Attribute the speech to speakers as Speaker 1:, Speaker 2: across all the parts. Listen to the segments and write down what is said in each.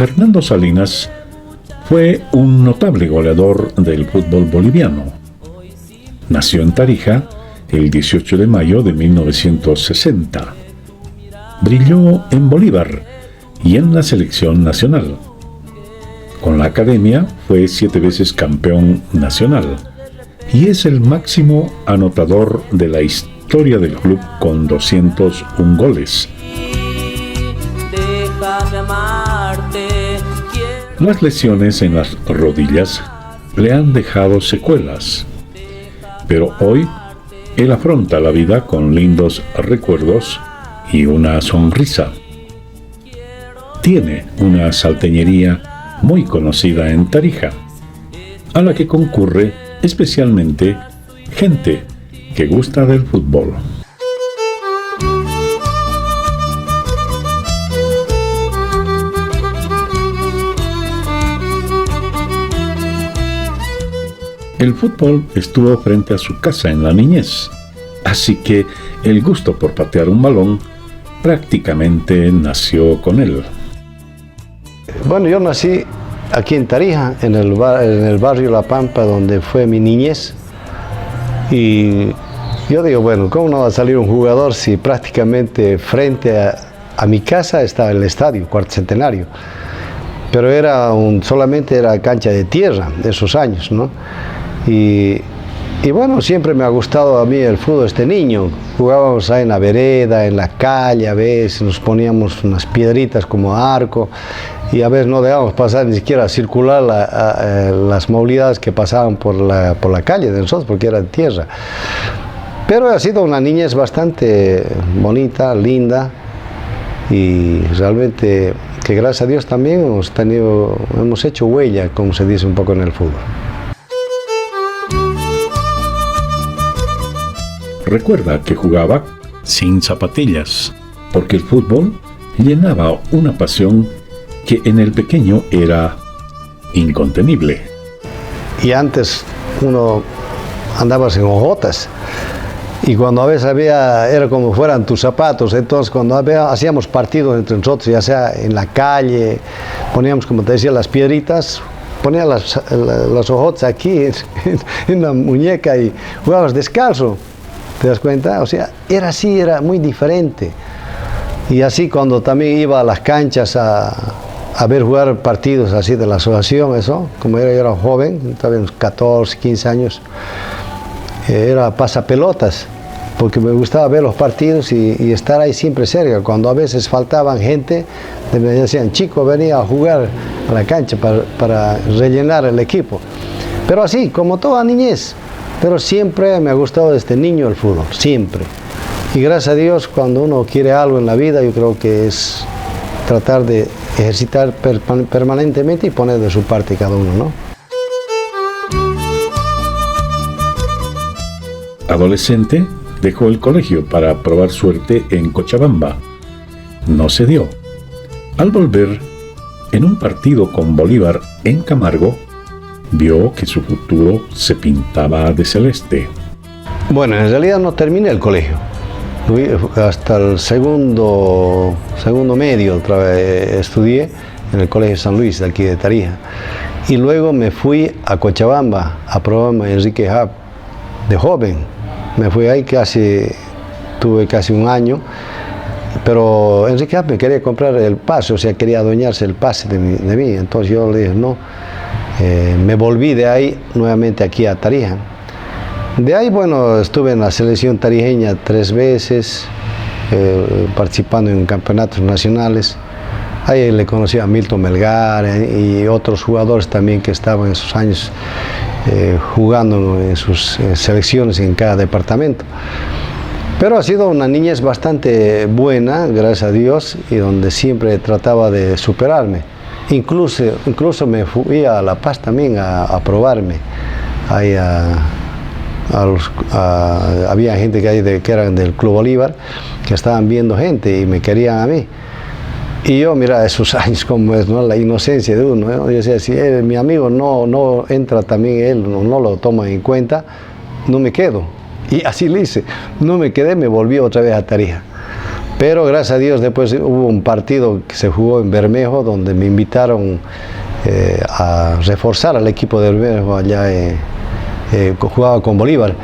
Speaker 1: Fernando Salinas fue un notable goleador del fútbol boliviano. Nació en Tarija el 18 de mayo de 1960. Brilló en Bolívar y en la selección nacional. Con la academia fue 7 veces campeón nacional y es el máximo anotador de la historia del club con 201 goles. Las lesiones en las rodillas le han dejado secuelas, pero hoy él afronta la vida con lindos recuerdos y una sonrisa. Tiene una salteñería muy conocida en Tarija, a la que concurre especialmente gente que gusta del fútbol. El fútbol estuvo frente a su casa en la niñez, así que el gusto por patear un balón prácticamente nació con él.
Speaker 2: Bueno, yo nací aquí en Tarija, en el barrio La Pampa, donde fue mi niñez. Y yo digo, bueno, ¿cómo no va a salir un jugador si prácticamente frente a mi casa estaba el estadio, Cuarto Centenario? Pero solamente era cancha de tierra de esos años, ¿no? Y bueno, siempre me ha gustado a mí el fútbol desde niño. Jugábamos ahí en la vereda, en la calle, a veces nos poníamos unas piedritas como arco y a veces no dejábamos pasar ni siquiera circular las movilidades que pasaban por la calle de nosotros, porque era de tierra. Pero ha sido una niñez bastante bonita, linda, y realmente que gracias a Dios también hemos hecho huella, como se dice un poco en el fútbol.
Speaker 1: Recuerda que jugaba sin zapatillas, porque el fútbol llenaba una pasión que en el pequeño era incontenible.
Speaker 2: Y antes uno andaba sin hojotas, y cuando a veces era como fueran tus zapatos. Entonces cuando hacíamos partidos entre nosotros, ya sea en la calle, poníamos, como te decía, las piedritas, ponía las hojotas aquí en la muñeca y jugabas descalzo. ¿Te das cuenta? O sea, era así, era muy diferente. Y así cuando también iba a las canchas a ver jugar partidos así de la asociación, eso, como yo era joven, todavía unos 14, 15 años, era pasapelotas, porque me gustaba ver los partidos y estar ahí siempre cerca. Cuando a veces faltaban gente, me decían, chico, venía a jugar a la cancha para rellenar el equipo. Pero así, como toda niñez. Pero siempre me ha gustado desde niño el fútbol, siempre. Y gracias a Dios, cuando uno quiere algo en la vida, yo creo que es tratar de ejercitar permanentemente y poner de su parte cada uno, ¿no?
Speaker 1: Adolescente, dejó el colegio para probar suerte en Cochabamba. No se dio. Al volver, en un partido con Bolívar en Camargo, vio que su futuro se pintaba de celeste.
Speaker 2: Bueno, en realidad no terminé el colegio. Hasta el segundo medio otra vez estudié en el Colegio San Luis, de aquí de Tarija. Y luego me fui a Cochabamba a probarme Enrique Hub de joven. Me fui ahí tuve casi un año, pero Enrique Hub me quería comprar el pase, o sea, quería adueñarse el pase de mí. Entonces yo le dije no. Me volví de ahí nuevamente aquí a Tarija. De ahí, bueno, estuve en la selección tarijeña 3 veces, participando en campeonatos nacionales. Ahí le conocí a Milton Melgar y otros jugadores también que estaban en esos años jugando en sus selecciones en cada departamento. Pero ha sido una niñez bastante buena, gracias a Dios, y donde siempre trataba de superarme. Incluso me fui a La Paz también a probarme. Ahí había gente que eran del Club Bolívar, que estaban viendo gente y me querían a mí. Y yo, mira, esos años como es, ¿no? La inocencia de uno, ¿no? Yo decía, si mi amigo no entra también, él no lo toma en cuenta, no me quedo. Y así lo hice. No me quedé, me volví otra vez a Tarija. Pero gracias a Dios después hubo un partido que se jugó en Bermejo donde me invitaron a reforzar al equipo de Bermejo allá, jugaba con Bolívar.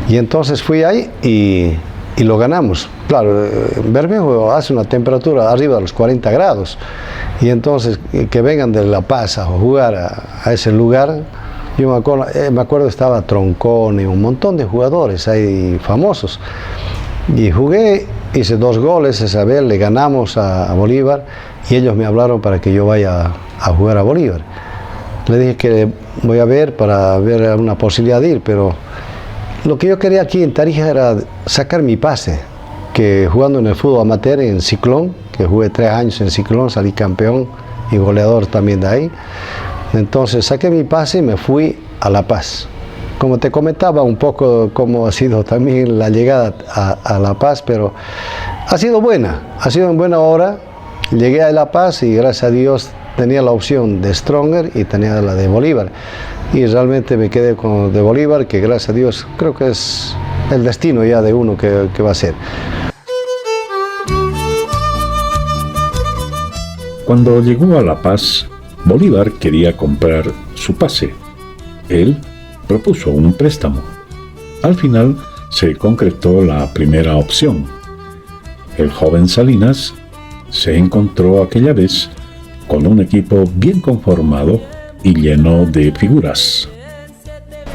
Speaker 2: Y entonces fui ahí y lo ganamos. Claro, Bermejo hace una temperatura arriba de los 40 grados. Y entonces que vengan de La Paz a jugar a ese lugar. Yo me acuerdo estaba Troncone, un montón de jugadores ahí famosos. Y jugué, hice 2 goles esa vez, le ganamos a Bolívar y ellos me hablaron para que yo vaya a jugar a Bolívar. Le dije que voy a ver para ver alguna posibilidad de ir, pero lo que yo quería aquí en Tarija era sacar mi pase, que jugando en el fútbol amateur en Ciclón, que jugué 3 años en Ciclón, salí campeón y goleador también de ahí. Entonces saqué mi pase y me fui a La Paz. Como te comentaba un poco cómo ha sido también la llegada a La Paz, pero ha sido en buena hora. Llegué a La Paz y gracias a Dios tenía la opción de Stronger y tenía la de Bolívar. Y realmente me quedé con de Bolívar, que gracias a Dios creo que es el destino ya de uno que va a ser.
Speaker 1: Cuando llegó a La Paz, Bolívar quería comprar su pase. Él propuso un préstamo. Al final se concretó la primera opción. El joven Salinas se encontró aquella vez con un equipo bien conformado y lleno de figuras.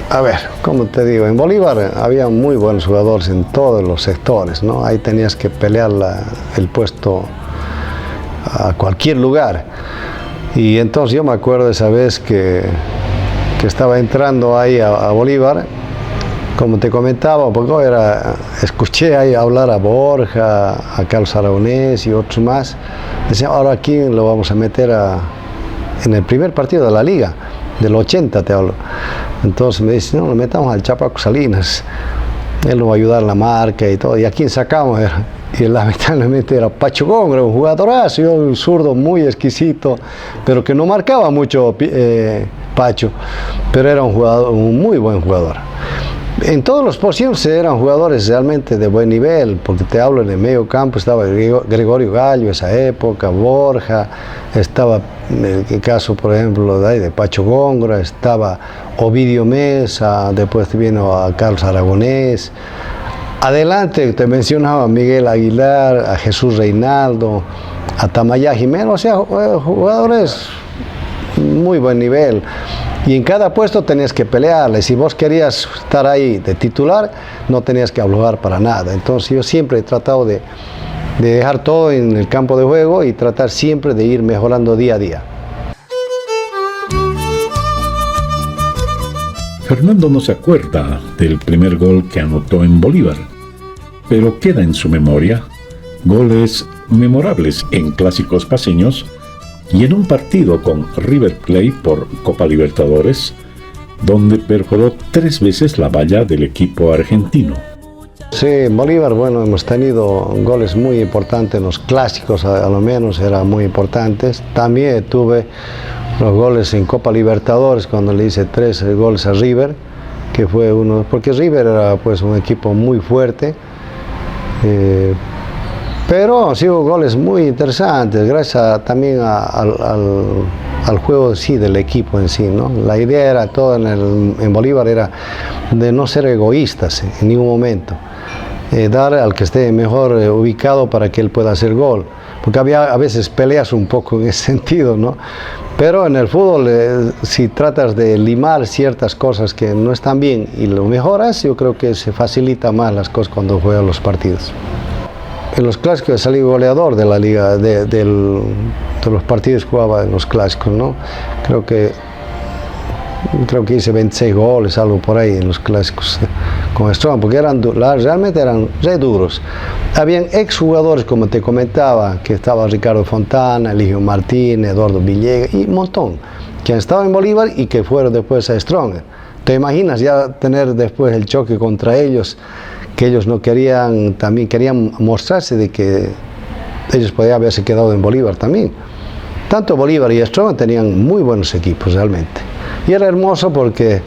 Speaker 2: A ver, como te digo, en Bolívar había muy buenos jugadores en todos los sectores, ¿no? Ahí tenías que pelear el puesto a cualquier lugar. Y entonces yo me acuerdo esa vez que estaba entrando ahí a Bolívar, como te comentaba, porque escuché ahí hablar a Borja, a Carlos Aragonés y otros más. Decían, ahora ¿a quién lo vamos a meter en el primer partido de la liga? Del 80 te hablo. Entonces me dice, no, lo metamos al Chapaco Salinas. Él nos va a ayudar en la marca y todo. ¿Y a quién sacamos? Y lamentablemente era Pacho Góngora, un jugadorazo, un zurdo muy exquisito, pero que no marcaba mucho Pacho, pero era un muy buen jugador. En todas las posiciones eran jugadores realmente de buen nivel, porque te hablo en el medio campo, estaba Gregorio Gallo esa época, Borja, estaba en el caso por ejemplo de Pacho Góngora, estaba Ovidio Mesa, después vino a Carlos Aragonés. Adelante te mencionaba a Miguel Aguilar, a Jesús Reinaldo, a Tamayá Jiménez, o sea, jugadores muy buen nivel. Y en cada puesto tenías que pelearle. Si vos querías estar ahí de titular, no tenías que aflojar para nada. Entonces yo siempre he tratado de dejar todo en el campo de juego y tratar siempre de ir mejorando día a día.
Speaker 1: Fernando no se acuerda del primer gol que anotó en Bolívar, pero queda en su memoria goles memorables en clásicos paceños y en un partido con River Plate por Copa Libertadores, donde perforó 3 veces la valla del equipo argentino.
Speaker 2: Sí, en Bolívar, bueno, hemos tenido goles muy importantes, los clásicos a lo menos eran muy importantes. También tuve los goles en Copa Libertadores cuando le hice 3 goles a River, que fue uno, porque River era pues un equipo muy fuerte. Pero han sido goles muy interesantes, gracias también al juego sí, del equipo en sí, ¿no? La idea era todo en Bolívar era de no ser egoístas en ningún momento, dar al que esté mejor ubicado para que él pueda hacer gol, porque había a veces peleas un poco en ese sentido, ¿no? Pero en el fútbol si tratas de limar ciertas cosas que no están bien y lo mejoras, yo creo que se facilita más las cosas cuando juegan los partidos. En los clásicos salí goleador de la liga, de los partidos que jugaba en los clásicos, ¿no? Creo que hice 26 goles, algo por ahí en los clásicos con Strong, porque realmente eran re duros. Habían exjugadores, como te comentaba, que estaba Ricardo Fontana, Eligio Martínez, Eduardo Villegas y un montón, que han estado en Bolívar y que fueron después a Strong. ¿Te imaginas ya tener después el choque contra ellos? Que ellos no querían, también querían mostrarse de que ellos podían haberse quedado en Bolívar también. Tanto Bolívar y Strong tenían muy buenos equipos realmente. Y era hermoso porque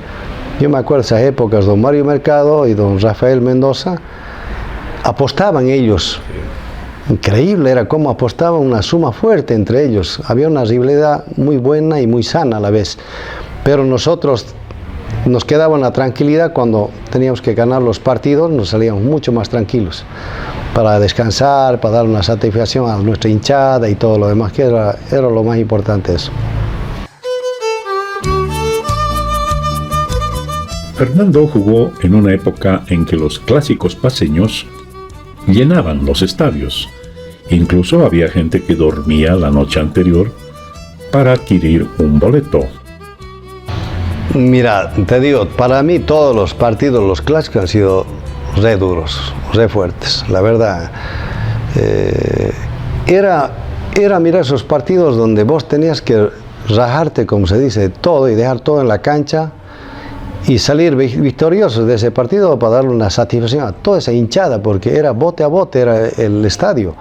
Speaker 2: yo me acuerdo de esas épocas, don Mario Mercado y don Rafael Mendoza, apostaban ellos increíble era cómo apostaban una suma fuerte entre ellos. Había una rivalidad muy buena y muy sana a la vez. Pero nosotros nos quedaba la tranquilidad cuando teníamos que ganar los partidos, nos salíamos mucho más tranquilos para descansar, para dar una satisfacción a nuestra hinchada y todo lo demás, que era lo más importante eso.
Speaker 1: Fernando jugó en una época en que los clásicos paceños llenaban los estadios. Incluso había gente que dormía la noche anterior para adquirir un boleto.
Speaker 2: Mira, te digo, para mí todos los partidos, los clásicos han sido re duros, re fuertes, la verdad. Mira, esos partidos donde vos tenías que rajarte, como se dice, todo y dejar todo en la cancha y salir victoriosos de ese partido para darle una satisfacción a toda esa hinchada, porque era bote a bote, era el estadio.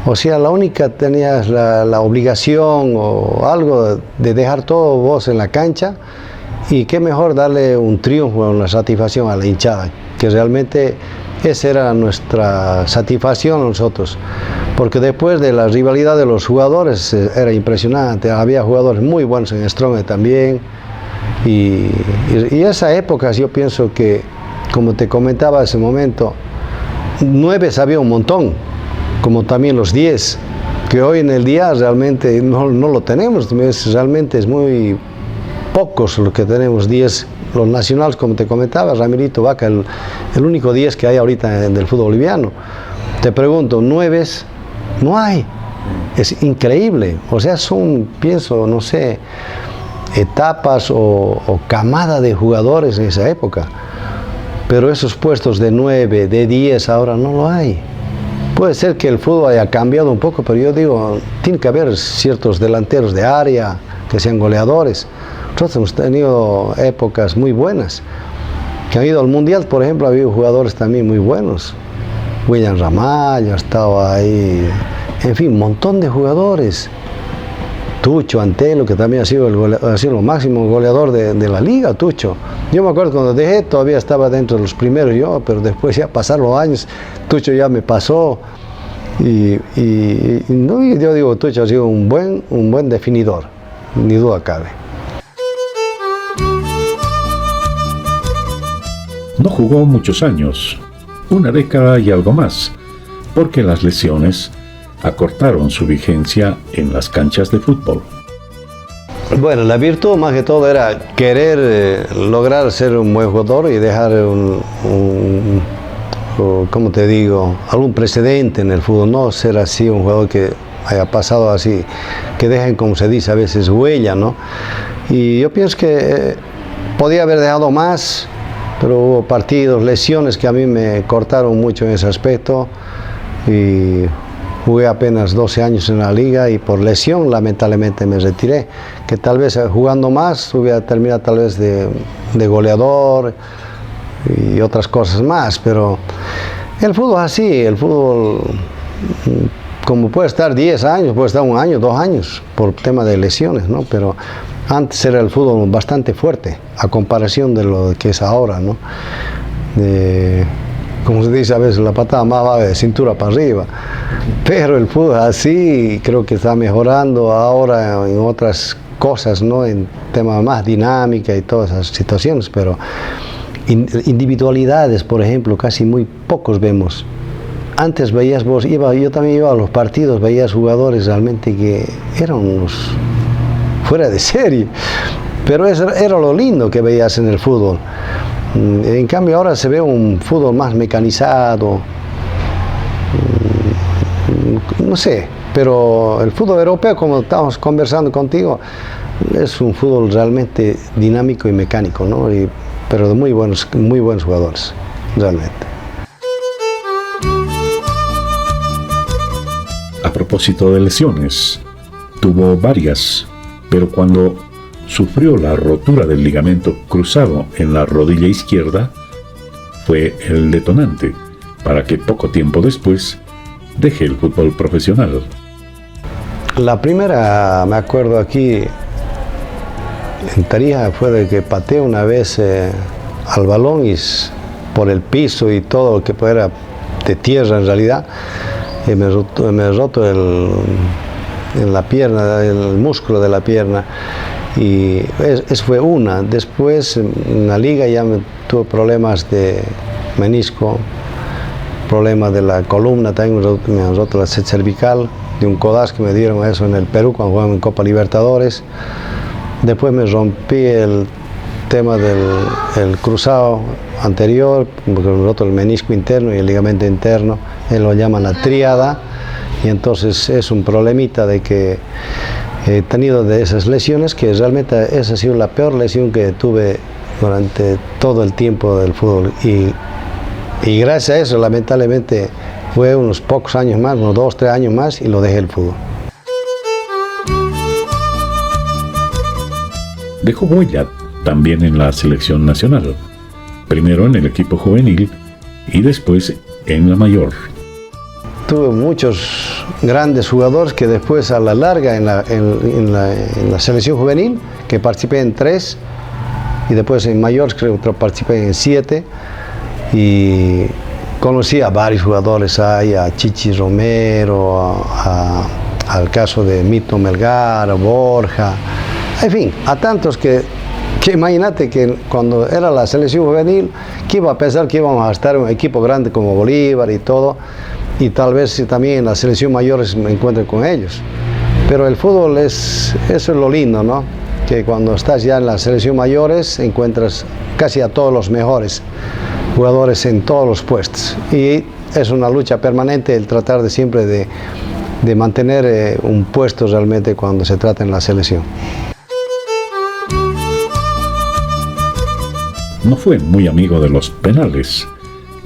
Speaker 2: O sea, la única tenías la obligación o algo de dejar todo vos en la cancha, y qué mejor darle un triunfo, una satisfacción a la hinchada, que realmente esa era nuestra satisfacción a nosotros, porque después de la rivalidad de los jugadores era impresionante, había jugadores muy buenos en Stronghead también, y esa época yo pienso que, como te comentaba hace un momento, 9 había un montón, como también los 10, que hoy en el día realmente no lo tenemos, realmente es muy pocos los que tenemos 10, los nacionales, como te comentaba, Ramirito Vaca, el único 10 que hay ahorita en el fútbol boliviano. Te pregunto, 9 no hay, es increíble, o sea, son, pienso, no sé, etapas o camada de jugadores en esa época, pero esos puestos de 9, de 10 ahora no lo hay. Puede ser que el fútbol haya cambiado un poco, pero yo digo, tiene que haber ciertos delanteros de área que sean goleadores. Nosotros hemos tenido épocas muy buenas, que han ido al Mundial, por ejemplo, ha habido jugadores también muy buenos. William Ramallo estaba ahí, en fin, un montón de jugadores. Tucho Antelo, que también ha sido lo máximo goleador de la liga, Tucho. Yo me acuerdo cuando dejé, todavía estaba dentro de los primeros yo, pero después ya pasaron los años, Tucho ya me pasó. No, yo digo, Tucho ha sido un buen definidor, ni duda cabe.
Speaker 1: No jugó muchos años, una década y algo más, porque las lesiones acortaron su vigencia en las canchas de fútbol.
Speaker 2: Bueno, la virtud más que todo era querer lograr ser un buen jugador y dejar ¿cómo te digo?, algún precedente en el fútbol, no ser así un jugador que haya pasado así, que dejen, como se dice a veces, huella, ¿no? Y yo pienso que podía haber dejado más, pero hubo partidos, lesiones que a mí me cortaron mucho en ese aspecto, y jugué apenas 12 años en la liga y por lesión lamentablemente me retiré, que tal vez jugando más hubiera terminado tal vez de goleador y otras cosas más, pero el fútbol es así, el fútbol como puede estar 10 años, puede estar 1 año, 2 años por tema de lesiones, ¿no? Pero antes era el fútbol bastante fuerte a comparación de lo que es ahora, ¿no? Como se dice a veces, la patada más va de cintura para arriba, pero el fútbol así creo que está mejorando ahora en otras cosas, ¿no? En temas más dinámica y todas esas situaciones, pero individualidades, por ejemplo, casi muy pocos vemos. Antes veías vos, yo también iba a los partidos, veías jugadores realmente que eran unos fuera de serie, pero eso era lo lindo que veías en el fútbol. En cambio ahora se ve un fútbol más mecanizado, no sé, pero el fútbol europeo, como estamos conversando contigo, es un fútbol realmente dinámico y mecánico, ¿no? Pero de muy buenos jugadores, realmente.
Speaker 1: A propósito de lesiones, tuvo varias, pero cuando sufrió la rotura del ligamento cruzado en la rodilla izquierda, fue el detonante para que poco tiempo después deje el fútbol profesional.
Speaker 2: La primera, me acuerdo aquí en Tarija, fue de que pateé una vez al balón y por el piso y todo lo que era de tierra en realidad, y me he roto en la pierna, el músculo de la pierna. Y eso fue una. Después en la liga ya tuve problemas de menisco, problemas de la columna, también me han roto la cervical, de un codazo que me dieron eso en el Perú cuando jugamos en Copa Libertadores. Después me rompí el tema del cruzado anterior, porque me roto el menisco interno y el ligamento interno, él lo llaman la tríada, y entonces es un problemita de que he tenido de esas lesiones, que realmente esa ha sido la peor lesión que tuve durante todo el tiempo del fútbol, y gracias a eso lamentablemente fue unos pocos años más, unos 2 o 3 años más, y lo dejé el fútbol.
Speaker 1: Dejó huella también en la selección nacional, primero en el equipo juvenil y después en la mayor.
Speaker 2: Tuve muchos grandes jugadores que después a la larga en la selección juvenil, que participé en 3, y después en mayor creo que participé en 7, y conocí a varios jugadores, a Chichi Romero, al caso de Mito Melgar, a Borja, en fin, a tantos que imagínate que cuando era la selección juvenil, que iba a pensar que íbamos a estar en un equipo grande como Bolívar y todo, y tal vez también en la selección mayores me encuentre con ellos. Pero el fútbol eso es lo lindo, ¿no? Que cuando estás ya en la selección mayores encuentras casi a todos los mejores jugadores en todos los puestos. Y es una lucha permanente el tratar de siempre de mantener un puesto realmente cuando se trata en la selección.
Speaker 1: No fue muy amigo de los penales.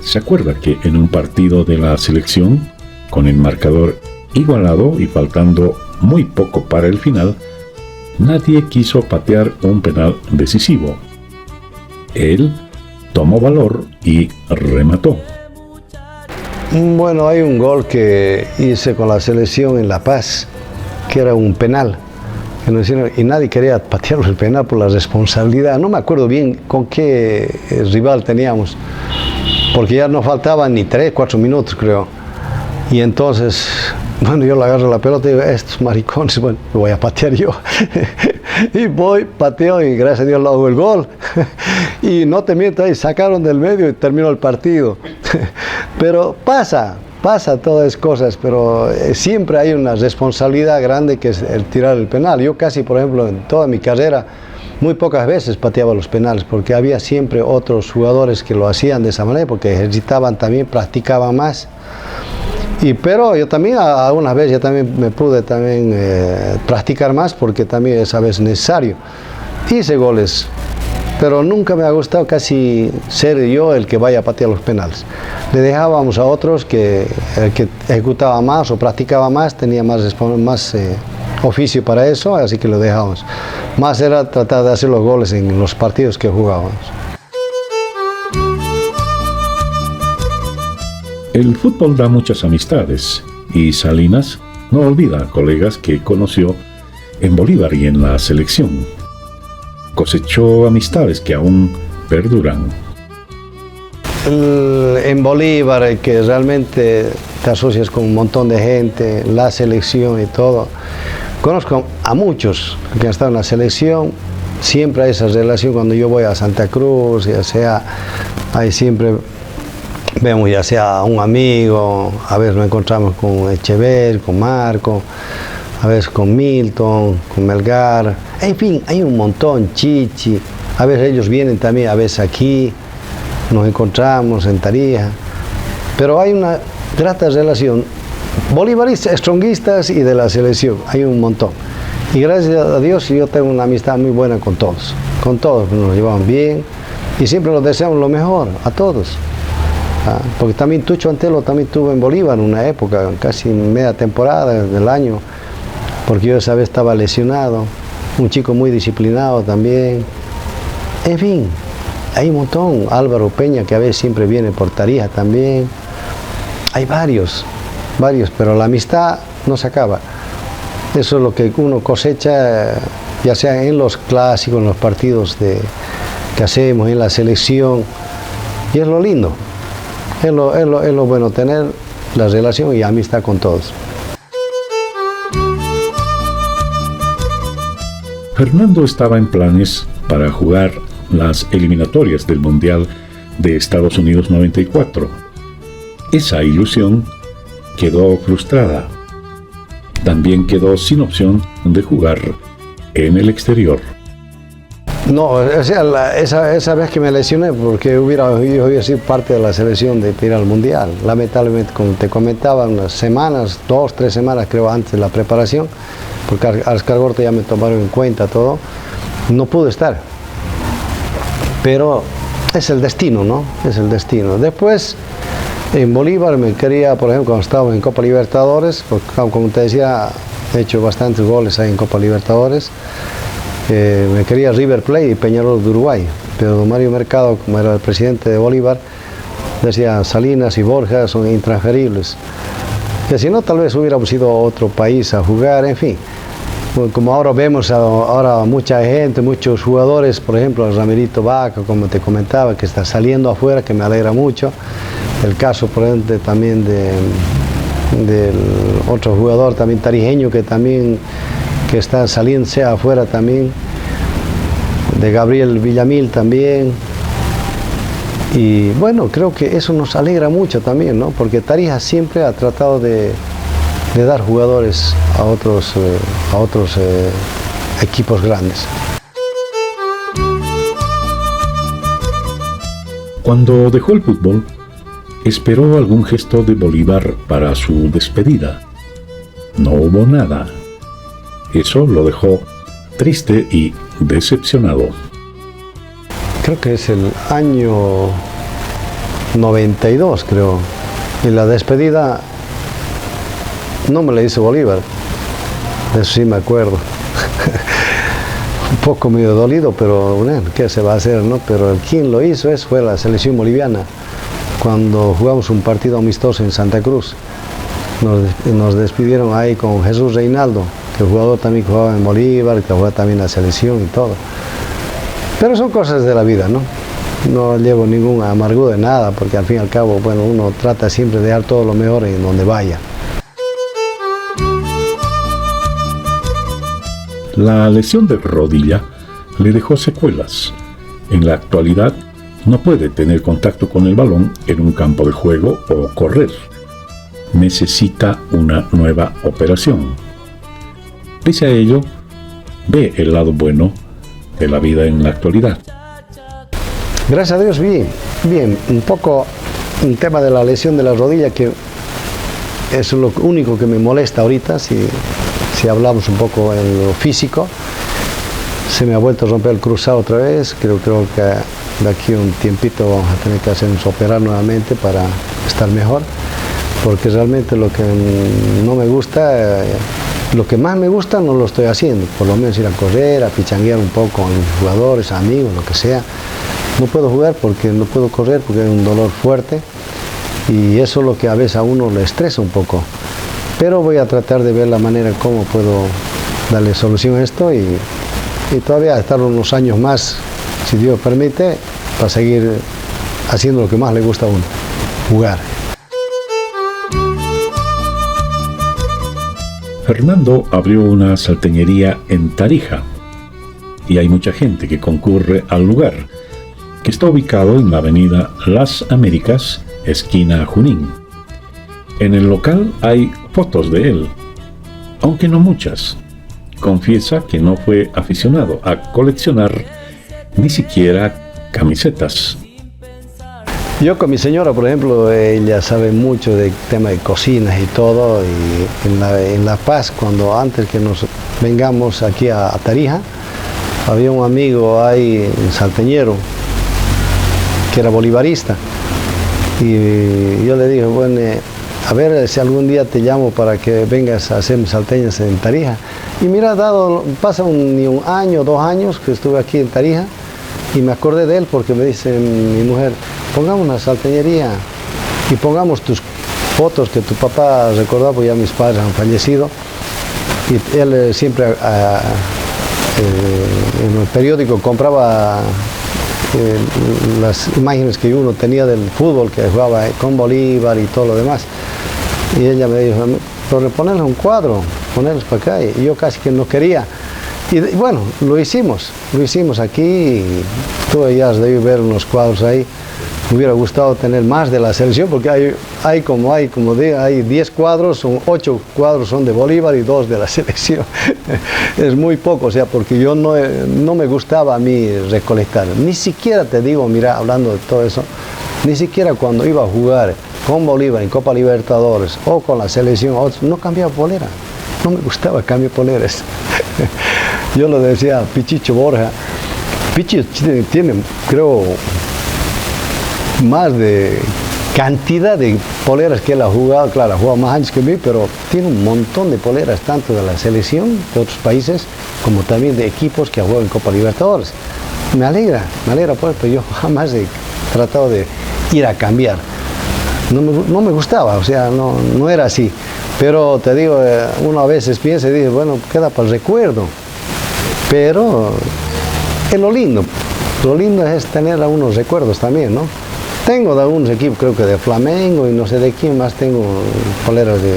Speaker 1: ¿Se acuerda que en un partido de la selección, con el marcador igualado y faltando muy poco para el final, nadie quiso patear un penal decisivo? Él tomó valor y remató.
Speaker 2: Bueno, hay un gol que hice con la selección en La Paz, que era un penal, que nos hicieron, y nadie quería patear el penal por la responsabilidad. No me acuerdo bien con qué rival teníamos, porque ya no faltaban ni 3, 4 minutos, creo. Y entonces, bueno, yo le agarro la pelota y digo, estos maricones, bueno, lo voy a patear yo. Y voy, pateo y gracias a Dios lo hago el gol. Y no te mientas, ahí sacaron del medio y terminó el partido. Pero pasa todas esas cosas, pero siempre hay una responsabilidad grande que es el tirar el penal. Yo casi, por ejemplo, en toda mi carrera, muy pocas veces pateaba los penales, porque había siempre otros jugadores que lo hacían de esa manera, porque ejercitaban también, practicaban más. Pero yo también, algunas veces ya también me pude también practicar más, porque también es a veces necesario. Hice goles, pero nunca me ha gustado casi ser yo el que vaya a patear los penales. Le dejábamos a otros que ejecutaba más o practicaba más, tenía más oficio para eso, así que lo dejábamos. Más era tratar de hacer los goles en los partidos que jugábamos.
Speaker 1: El fútbol da muchas amistades y Salinas no olvida a colegas que conoció en Bolívar y en la selección. Cosechó amistades que aún perduran.
Speaker 2: En Bolívar, que realmente te asocias con un montón de gente, la selección y todo. Conozco a muchos que han estado en la selección, siempre hay esa relación cuando yo voy a Santa Cruz, ya sea, ahí siempre vemos ya sea un amigo, a veces nos encontramos con Echever, con Marco, a veces con Milton, con Melgar, en fin, hay un montón, Chichi, a veces ellos vienen también, a veces aquí, nos encontramos en Tarija, pero hay una grata relación, bolivaristas, stronguistas y de la selección, hay un montón. Y gracias a Dios yo tengo una amistad muy buena con todos nos llevamos bien y siempre nos deseamos lo mejor a todos. Porque también Tucho Antelo también estuvo en Bolívar en una época, casi media temporada del año, porque yo esa vez estaba lesionado, un chico muy disciplinado también, en fin, hay un montón, Álvaro Peña que a veces siempre viene por Tarija también, hay varios, pero la amistad no se acaba, eso es lo que uno cosecha, ya sea en los clásicos, en los partidos que hacemos, en la selección, y es lo lindo. Es lo bueno, tener la relación y amistad con todos.
Speaker 1: Fernando estaba en planes para jugar las eliminatorias del Mundial de Estados Unidos 94. Esa ilusión quedó frustrada. También quedó sin opción de jugar en el exterior.
Speaker 2: No, o sea, esa vez que me lesioné, porque yo hubiera sido parte de la selección de ir al Mundial. Lamentablemente, como te comentaba, unas semanas, 2, 3 semanas creo antes de la preparación, porque a Escargorta ya me tomaron en cuenta todo, no pude estar. Pero es el destino, ¿no? Es el destino. Después, en Bolívar me quería, por ejemplo, cuando estaba en Copa Libertadores, porque como te decía, he hecho bastantes goles ahí en Copa Libertadores. Me quería River Plate y Peñarol de Uruguay, pero don Mario Mercado, como era el presidente de Bolívar, decía Salinas y Borja son intransferibles, que si no tal vez hubiéramos ido a otro país a jugar, en fin. Como ahora vemos ahora mucha gente, muchos jugadores, por ejemplo Ramirito Vaca, como te comentaba, que está saliendo afuera, que me alegra mucho. El caso, por ejemplo, también del otro jugador también tarijeño que está saliendo afuera también, de Gabriel Villamil también. Y bueno, creo que eso nos alegra mucho también, ¿no? Porque Tarija siempre ha tratado de dar jugadores a otros equipos grandes.
Speaker 1: Cuando dejó el fútbol, esperó algún gesto de Bolívar para su despedida. No hubo nada. Eso lo dejó triste y decepcionado.
Speaker 2: Creo que es el año 92, creo. Y la despedida no me la hizo Bolívar. De eso sí me acuerdo. Un poco medio dolido, pero bueno, ¿qué se va a hacer, no? Pero quien lo hizo fue la selección boliviana. Cuando jugamos un partido amistoso en Santa Cruz, nos despidieron ahí con Jesús Reinaldo, que el jugador también jugaba en Bolívar, que jugaba también en la selección y todo. Pero son cosas de la vida, ¿no? No llevo ninguna amargura de nada, porque al fin y al cabo, bueno, uno trata siempre de dar todo lo mejor en donde vaya.
Speaker 1: La lesión de rodilla le dejó secuelas. En la actualidad no puede tener contacto con el balón en un campo de juego o correr. Necesita una nueva operación. Pese a ello, ve el lado bueno de la vida en la actualidad.
Speaker 2: Gracias a Dios, bien. Un poco un tema de la lesión de la rodilla, que es lo único que me molesta ahorita, si hablamos un poco en lo físico. Se me ha vuelto a romper el cruzado otra vez, creo que de aquí a un tiempito vamos a tener que hacernos operar nuevamente para estar mejor, porque realmente lo que no me gusta, lo que más me gusta no lo estoy haciendo, por lo menos ir a correr, a pichanguear un poco con los jugadores, amigos, lo que sea. No puedo jugar porque no puedo correr, porque hay un dolor fuerte, y eso es lo que a veces a uno le estresa un poco. Pero voy a tratar de ver la manera cómo puedo darle solución a esto y todavía estar unos años más, si Dios permite, para seguir haciendo lo que más le gusta a uno, jugar.
Speaker 1: Fernando abrió una salteñería en Tarija y hay mucha gente que concurre al lugar, que está ubicado en la avenida Las Américas, esquina Junín. En el local hay fotos de él, aunque no muchas. Confiesa que no fue aficionado a coleccionar ni siquiera camisetas.
Speaker 2: Yo con mi señora, por ejemplo, ella sabe mucho del tema de cocinas y todo, y en La Paz, antes que nos vengamos aquí a Tarija, había un amigo ahí, un salteñero, que era bolivarista, y yo le dije, bueno, a ver si algún día te llamo para que vengas a hacer salteñas en Tarija. Y mira, pasa ni un año, 2 años que estuve aquí en Tarija, y me acordé de él porque me dice mi mujer, pongamos una salteñería y pongamos tus fotos que tu papá recordaba, porque ya mis padres han fallecido, y él siempre en el periódico compraba las imágenes que uno tenía del fútbol, que jugaba con Bolívar y todo lo demás. Y ella me dijo, pero ponerles un cuadro, ponerlos para acá. Y yo casi que no quería. Y bueno, lo hicimos aquí. Y tú ya has debido ver unos cuadros ahí. Me hubiera gustado tener más de la selección, porque hay 10 cuadros, 8 cuadros son de Bolívar y 2 de la selección. Es muy poco, o sea, porque yo no me gustaba a mí recolectar. Ni siquiera te digo, mira, hablando de todo eso, ni siquiera cuando iba a jugar con Bolívar en Copa Libertadores o con la selección, no cambiaba polera. No me gustaba cambiar poleras. Yo lo decía a Pichicho Borja. Pichicho tiene, creo, más de cantidad de poleras que él ha jugado. Claro, ha jugado más años que mí, pero tiene un montón de poleras, tanto de la selección de otros países, como también de equipos que ha jugado en Copa Libertadores. Me alegra pues, pero yo jamás he tratado de ir a cambiar. No me gustaba, o sea, no era así. Pero te digo, uno a veces piensa y dice, bueno, queda para el recuerdo. Pero es lo lindo. Lo lindo es tener algunos recuerdos también, ¿no? Tengo de algunos equipos, creo que de Flamengo y no sé de quién más, tengo poleras de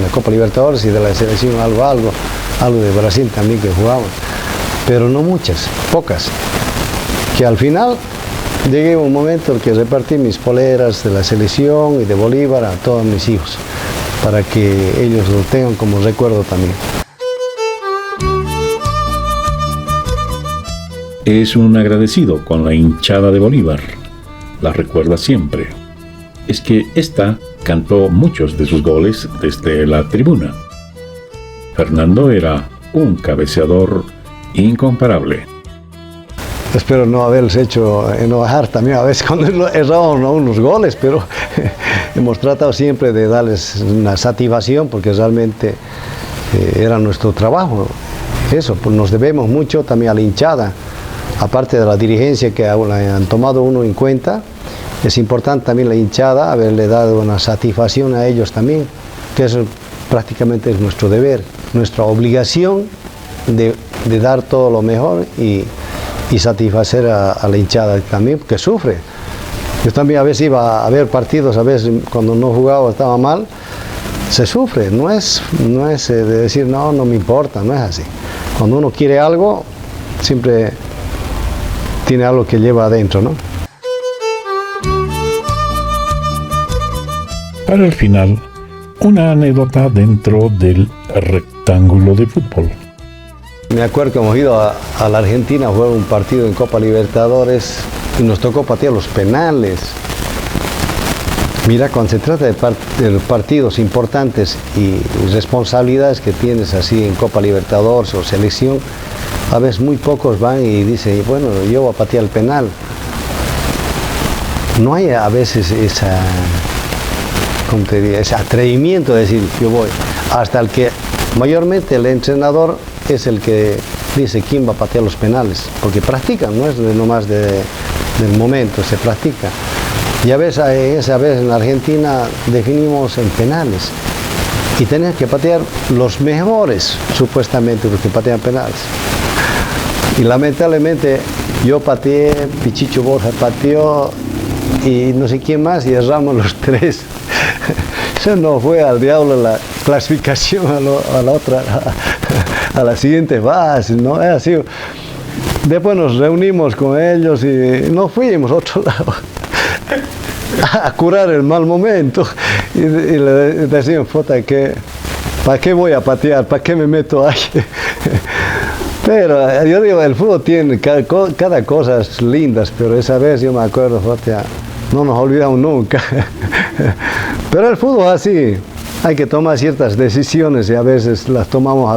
Speaker 2: la Copa Libertadores y de la selección algo de Brasil también que jugamos. Pero no muchas, pocas. Que al final llegué a un momento en que repartí mis poleras de la selección y de Bolívar a todos mis hijos, para que ellos lo tengan como recuerdo también.
Speaker 1: Es un agradecido con la hinchada de Bolívar. La recuerda siempre. Es que esta cantó muchos de sus goles desde la tribuna. Fernando era un cabeceador incomparable.
Speaker 2: Espero no haberles hecho enojar también a veces cuando erramos unos goles, pero hemos tratado siempre de darles una satisfacción, porque realmente era nuestro trabajo. Eso, pues nos debemos mucho también a la hinchada. Aparte de la dirigencia que han tomado uno en cuenta, es importante también la hinchada haberle dado una satisfacción a ellos también, que eso prácticamente es nuestro deber, nuestra obligación de dar todo lo mejor y satisfacer a la hinchada también, que sufre. Yo también a veces iba a ver partidos, a veces cuando no jugaba estaba mal, se sufre, no es de decir no me importa, no es así. Cuando uno quiere algo, siempre tiene algo que lleva adentro, ¿no?
Speaker 1: Para el final, una anécdota dentro del rectángulo de fútbol.
Speaker 2: Me acuerdo que hemos ido a la Argentina a jugar un partido en Copa Libertadores y nos tocó patear los penales. Mira, cuando se trata de partidos importantes y responsabilidades que tienes así en Copa Libertadores o selección, a veces muy pocos van y dicen, bueno, yo voy a patear el penal. No hay a veces ese atrevimiento de decir, yo voy. Hasta el que, mayormente el entrenador es el que dice quién va a patear los penales, porque practican, no es nomás del momento, se practica. Y a veces en la Argentina definimos en penales y tenés que patear los mejores, supuestamente, los que patean penales. Y lamentablemente yo pateé, Pichicho Borja pateó y no sé quién más, y erramos los tres. Eso no fue al diablo la clasificación a la siguiente fase, ¿no? Es así. Después nos reunimos con ellos y nos fuimos a otro lado a curar el mal momento. Y le decimos, ¿para qué voy a patear? ¿Para qué me meto ahí? Pero yo digo, el fútbol tiene cada cosa lindas, pero esa vez yo me acuerdo, no nos olvidamos nunca. Pero el fútbol es así, hay que tomar ciertas decisiones y a veces las tomamos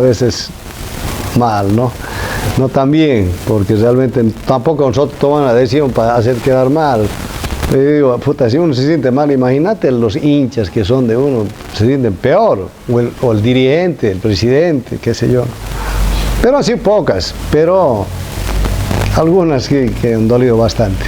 Speaker 2: mal, ¿no? No tan bien, porque realmente tampoco nosotros tomamos la decisión para hacer quedar mal. Yo digo, si uno se siente mal, imagínate los hinchas que son de uno, se sienten peor, o el dirigente, el presidente, qué sé yo. Pero así pocas, pero algunas que han dolido bastante.